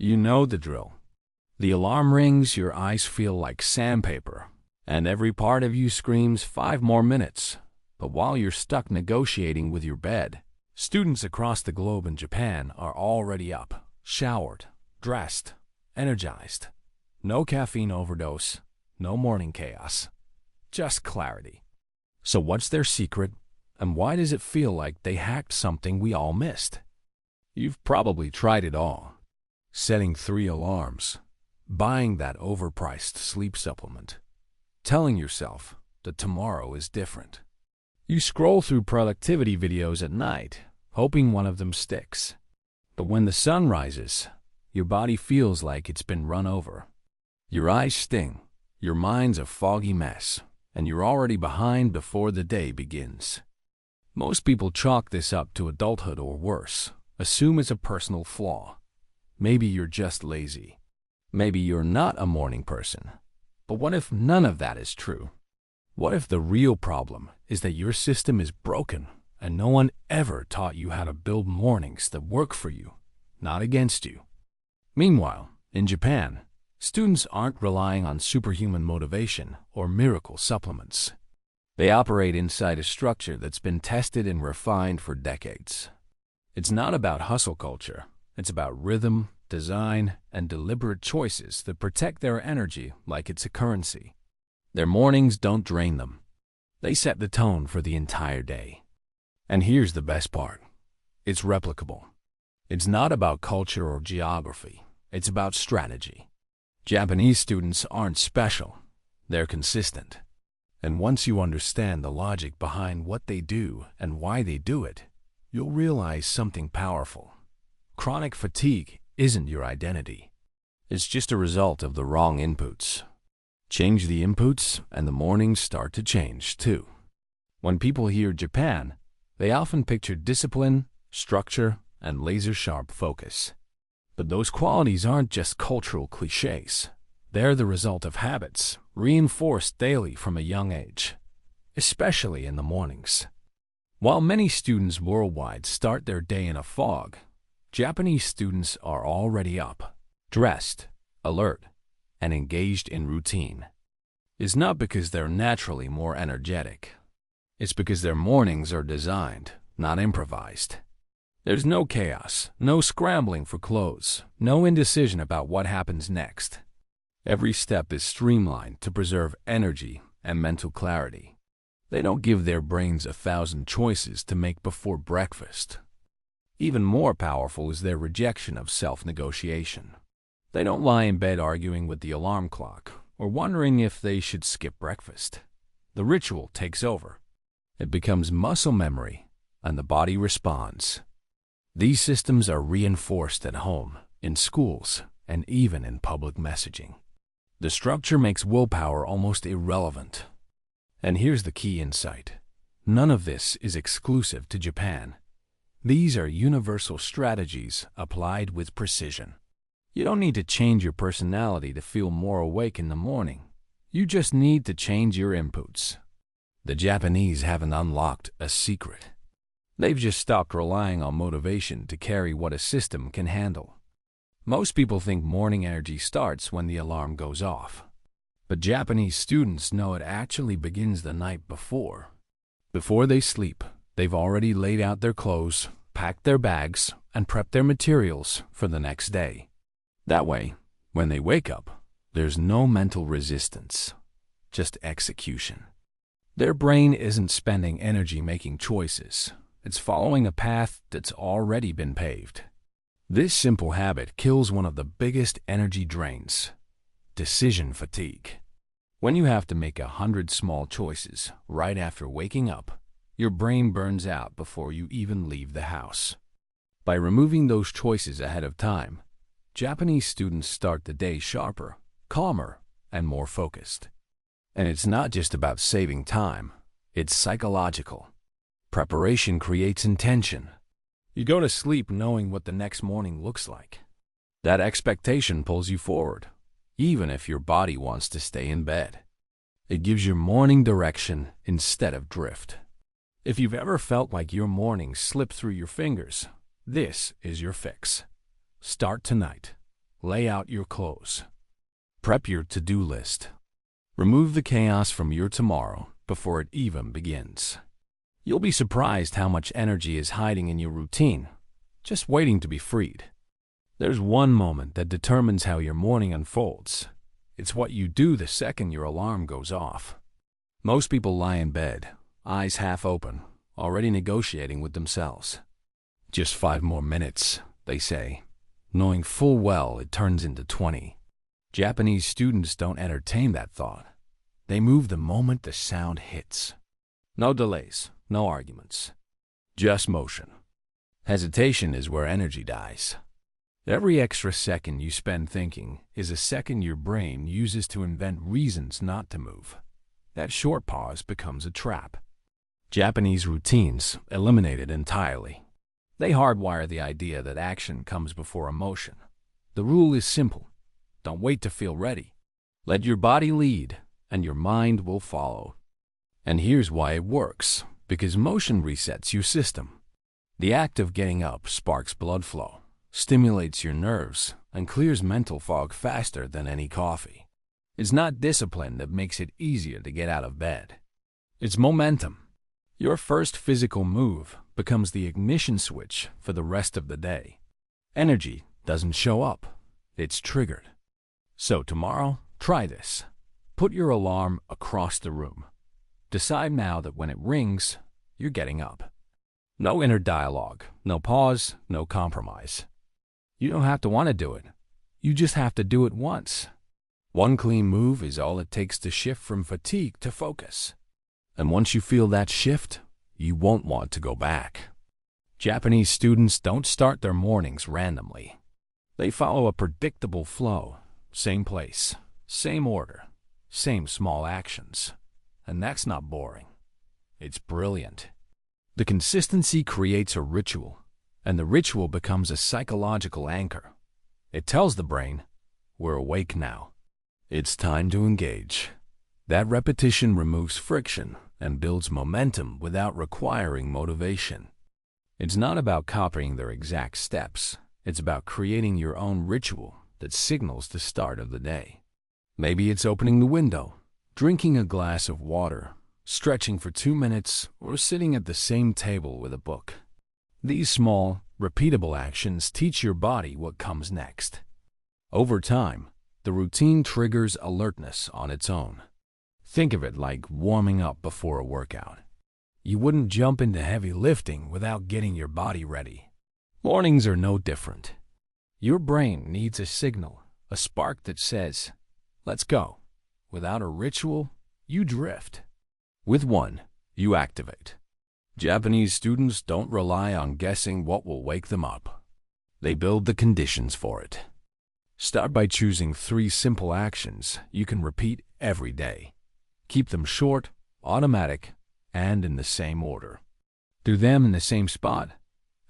You know the drill. The alarm rings, your eyes feel like sandpaper, and every part of you screams 5 more minutes. But while you're stuck negotiating with your bed, students across the globe in Japan are already up, showered, dressed, energized. No caffeine overdose, no morning chaos, just clarity. So what's their secret, and why does it feel like they hacked something we all missed? You've probably tried it all. Setting 3 alarms, buying that overpriced sleep supplement, telling yourself that tomorrow is different. You scroll through productivity videos at night, hoping one of them sticks. But when the sun rises, your body feels like it's been run over. Your eyes sting, your mind's a foggy mess, and you're already behind before the day begins. Most people chalk this up to adulthood or worse, assume it's a personal flaw. Maybe you're just lazy. Maybe you're not a morning person. But what if none of that is true? What if the real problem is that your system is broken and no one ever taught you how to build mornings that work for you, not against you? Meanwhile, in Japan, students aren't relying on superhuman motivation or miracle supplements. They operate inside a structure that's been tested and refined for decades. It's not about hustle culture. It's about rhythm, design, and deliberate choices that protect their energy like it's a currency. Their mornings don't drain them. They set the tone for the entire day. And here's the best part. It's replicable. It's not about culture or geography. It's about strategy. Japanese students aren't special. They're consistent. And once you understand the logic behind what they do and why they do it, you'll realize something powerful. Chronic fatigue isn't your identity. It's just a result of the wrong inputs. Change the inputs, and the mornings start to change too. When people hear Japan, they often picture discipline, structure, and laser-sharp focus. But those qualities aren't just cultural cliches. They're the result of habits, reinforced daily from a young age, especially in the mornings. While many students worldwide start their day in a fog, Japanese students are already up, dressed, alert, and engaged in routine. It's not because they're naturally more energetic. It's because their mornings are designed, not improvised. There's no chaos, no scrambling for clothes, no indecision about what happens next. Every step is streamlined to preserve energy and mental clarity. They don't give their brains 1,000 choices to make before breakfast. Even more powerful is their rejection of self-negotiation. They don't lie in bed arguing with the alarm clock or wondering if they should skip breakfast. The ritual takes over. It becomes muscle memory, and the body responds. These systems are reinforced at home, in schools, and even in public messaging. The structure makes willpower almost irrelevant. And here's the key insight. None of this is exclusive to Japan. These are universal strategies applied with precision. You don't need to change your personality to feel more awake in the morning. You just need to change your inputs. The Japanese haven't unlocked a secret. They've just stopped relying on motivation to carry what a system can handle. Most people think morning energy starts when the alarm goes off. But Japanese students know it actually begins the night before. Before they sleep, they've already laid out their clothes, packed their bags, and prepped their materials for the next day. That way, when they wake up, there's no mental resistance, just execution. Their brain isn't spending energy making choices. It's following a path that's already been paved. This simple habit kills one of the biggest energy drains: decision fatigue. When you have to make 100 small choices right after waking up, your brain burns out before you even leave the house. By removing those choices ahead of time, Japanese students start the day sharper, calmer, and more focused. And it's not just about saving time, it's psychological. Preparation creates intention. You go to sleep knowing what the next morning looks like. That expectation pulls you forward, even if your body wants to stay in bed. It gives your morning direction instead of drift. If you've ever felt like your mornings slip through your fingers, this is your fix. Start tonight. Lay out your clothes. Prep your to-do list. Remove the chaos from your tomorrow before it even begins. You'll be surprised how much energy is hiding in your routine, just waiting to be freed. There's one moment that determines how your morning unfolds. It's what you do the second your alarm goes off. Most people lie in bed, eyes half open, already negotiating with themselves. Just 5 more minutes, they say, knowing full well it turns into 20. Japanese students don't entertain that thought. They move the moment the sound hits. No delays, no arguments. Just motion. Hesitation is where energy dies. Every extra second you spend thinking is a second your brain uses to invent reasons not to move. That short pause becomes a trap. Japanese routines eliminate it entirely. They hardwire the idea that action comes before emotion. The rule is simple. Don't wait to feel ready. Let your body lead, and your mind will follow. And here's why it works. Because motion resets your system. The act of getting up sparks blood flow, stimulates your nerves, and clears mental fog faster than any coffee. It's not discipline that makes it easier to get out of bed. It's momentum. Your first physical move becomes the ignition switch for the rest of the day. Energy doesn't show up. It's triggered. So tomorrow, try this. Put your alarm across the room. Decide now that when it rings, you're getting up. No inner dialogue, no pause, no compromise. You don't have to want to do it. You just have to do it once. One clean move is all it takes to shift from fatigue to focus. And once you feel that shift, you won't want to go back. Japanese students don't start their mornings randomly. They follow a predictable flow. Same place, same order, same small actions. And that's not boring. It's brilliant. The consistency creates a ritual, and the ritual becomes a psychological anchor. It tells the brain, we're awake now. It's time to engage. That repetition removes friction and builds momentum without requiring motivation. It's not about copying their exact steps. It's about creating your own ritual that signals the start of the day. Maybe it's opening the window, drinking a glass of water, stretching for 2 minutes, or sitting at the same table with a book. These small, repeatable actions teach your body what comes next. Over time, the routine triggers alertness on its own. Think of it like warming up before a workout. You wouldn't jump into heavy lifting without getting your body ready. Mornings are no different. Your brain needs a signal, a spark that says, let's go. Without a ritual, you drift. With one, you activate. Japanese students don't rely on guessing what will wake them up. They build the conditions for it. Start by choosing 3 simple actions you can repeat every day. Keep them short, automatic, and in the same order. Do them in the same spot,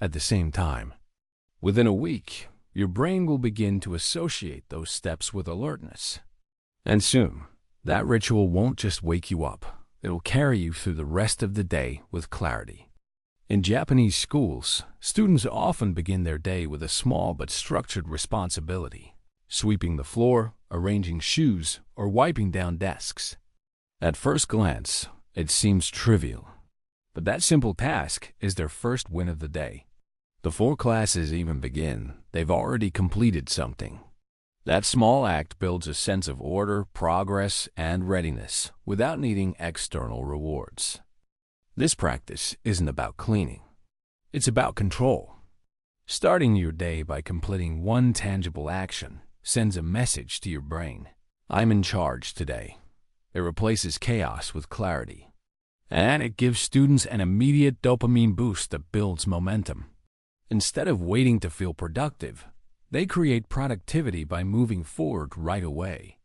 at the same time. Within a week, your brain will begin to associate those steps with alertness. And soon, that ritual won't just wake you up. It'll carry you through the rest of the day with clarity. In Japanese schools, students often begin their day with a small but structured responsibility: sweeping the floor, arranging shoes, or wiping down desks. At first glance, it seems trivial, but that simple task is their first win of the day. Before classes even begin, they've already completed something. That small act builds a sense of order, progress, and readiness without needing external rewards. This practice isn't about cleaning. It's about control. Starting your day by completing one tangible action sends a message to your brain. I'm in charge today. It replaces chaos with clarity. And it gives students an immediate dopamine boost that builds momentum. Instead of waiting to feel productive, they create productivity by moving forward right away.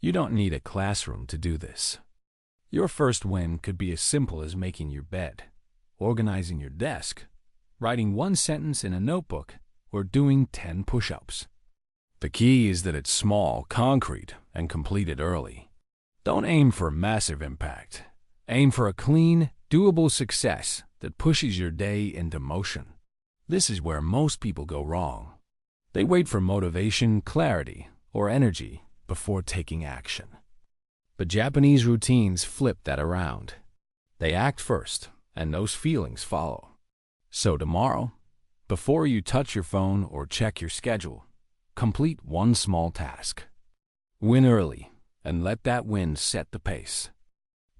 You don't need a classroom to do this. Your first win could be as simple as making your bed, organizing your desk, writing 1 sentence in a notebook, or doing 10 push-ups. The key is that it's small, concrete, and completed early. Don't aim for massive impact. Aim for a clean, doable success that pushes your day into motion. This is where most people go wrong. They wait for motivation, clarity, or energy before taking action. But Japanese routines flip that around. They act first, and those feelings follow. So tomorrow, before you touch your phone or check your schedule, complete one small task. Win early, and let that win set the pace.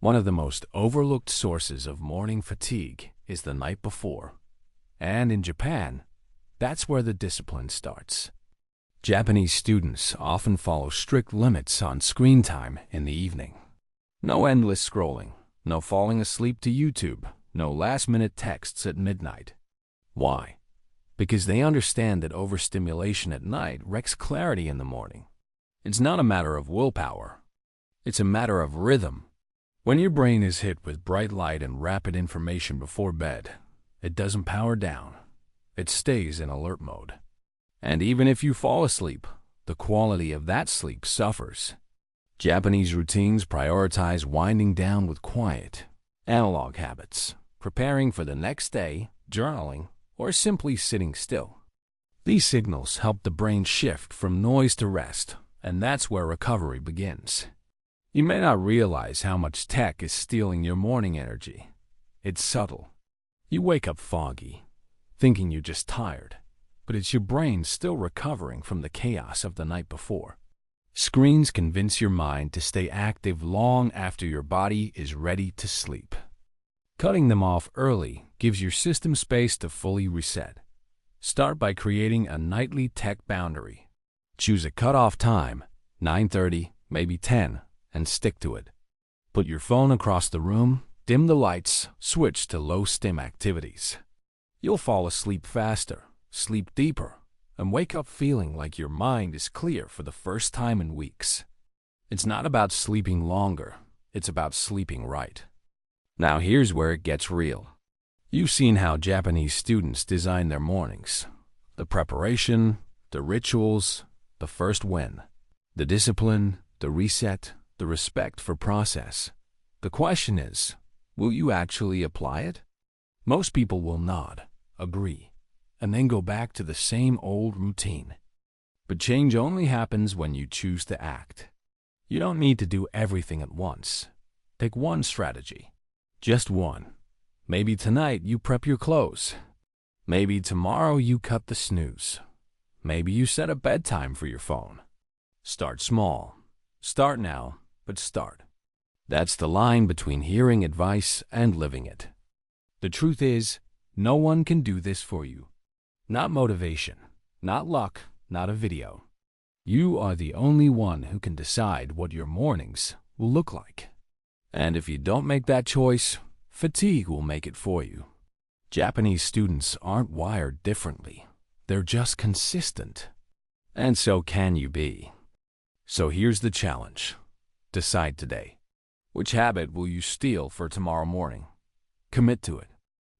One of the most overlooked sources of morning fatigue is the night before. And in Japan, that's where the discipline starts. Japanese students often follow strict limits on screen time in the evening. No endless scrolling, no falling asleep to YouTube, no last-minute texts at midnight. Why? Because they understand that overstimulation at night wrecks clarity in the morning. It's not a matter of willpower. It's a matter of rhythm. When your brain is hit with bright light and rapid information before bed, it doesn't power down. It stays in alert mode. And even if you fall asleep, the quality of that sleep suffers. Japanese routines prioritize winding down with quiet, analog habits, preparing for the next day, journaling, or simply sitting still. These signals help the brain shift from noise to rest, and that's where recovery begins. You may not realize how much tech is stealing your morning energy. It's subtle. You wake up foggy, thinking you're just tired, but it's your brain still recovering from the chaos of the night before. Screens convince your mind to stay active long after your body is ready to sleep. Cutting them off early gives your system space to fully reset. Start by creating a nightly tech boundary. Choose a cutoff time, 9:30, maybe 10, and stick to it. Put your phone across the room, dim the lights, switch to low-stim activities. You'll fall asleep faster, sleep deeper, and wake up feeling like your mind is clear for the first time in weeks. It's not about sleeping longer, it's about sleeping right. Now here's where it gets real. You've seen how Japanese students design their mornings. The preparation, the rituals, the first win, the discipline, the reset, the respect for process. The question is, will you actually apply it? Most people will nod, agree, and then go back to the same old routine. But change only happens when you choose to act. You don't need to do everything at once. Take one strategy. Just one. Maybe tonight you prep your clothes. Maybe tomorrow you cut the snooze. Maybe you set a bedtime for your phone. Start small. Start now, but start. That's the line between hearing advice and living it. The truth is, no one can do this for you. Not motivation, not luck, not a video. You are the only one who can decide what your mornings will look like. And if you don't make that choice, fatigue will make it for you. Japanese students aren't wired differently. They're just consistent. And so can you be. So here's the challenge. Decide today. Which habit will you steal for tomorrow morning? Commit to it.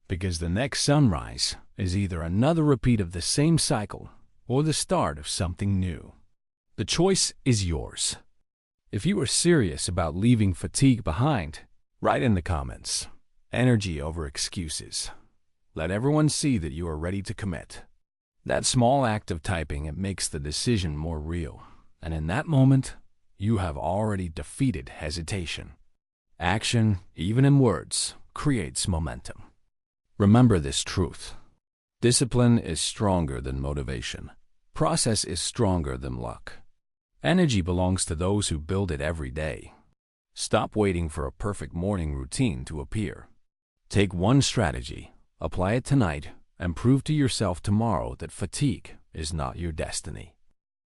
Because the next sunrise is either another repeat of the same cycle or the start of something new. The choice is yours. If you are serious about leaving fatigue behind, write in the comments, energy over excuses. Let everyone see that you are ready to commit. That small act of typing, it makes the decision more real. And in that moment, you have already defeated hesitation. Action, even in words, creates momentum. Remember this truth. Discipline is stronger than motivation. Process is stronger than luck. Energy belongs to those who build it every day. Stop waiting for a perfect morning routine to appear. Take one strategy, apply it tonight, and prove to yourself tomorrow that fatigue is not your destiny.